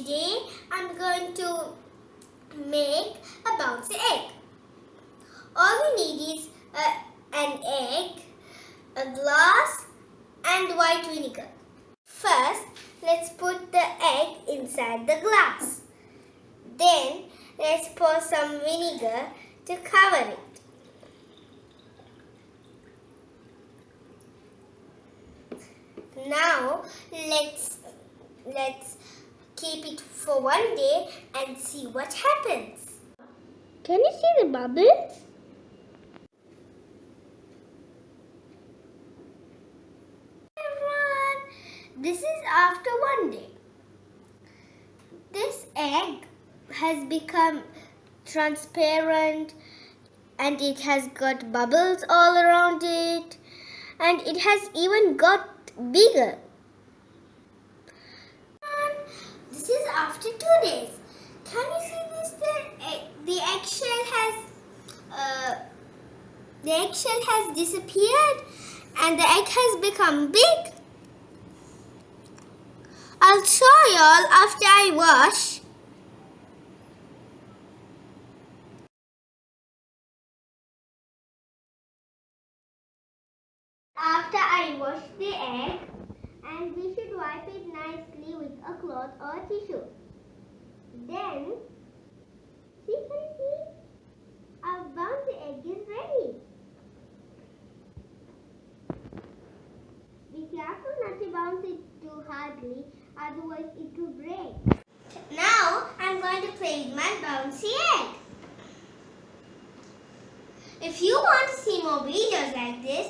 Today I'm going to make a bouncy egg. All we need is an egg, a glass and white vinegar. First, let's put the egg inside the glass. Then, let's pour some vinegar to cover it. Now, let's keep it for one day and see what happens. Can you see the bubbles? Everyone, this is after one day. This egg has become transparent and it has got bubbles all around it and it has even got bigger. This is after 2 days. Can you see this? The eggshell has disappeared and the egg has become big. I'll show y'all after I wash. After I wash the egg, and we should wipe it nicely with a cloth or a tissue. Then, can you see? Our bouncy egg is ready. Be careful not to bounce it too hardly, otherwise it will break. Now, I'm going to play with my bouncy egg. If you want to see more videos like this,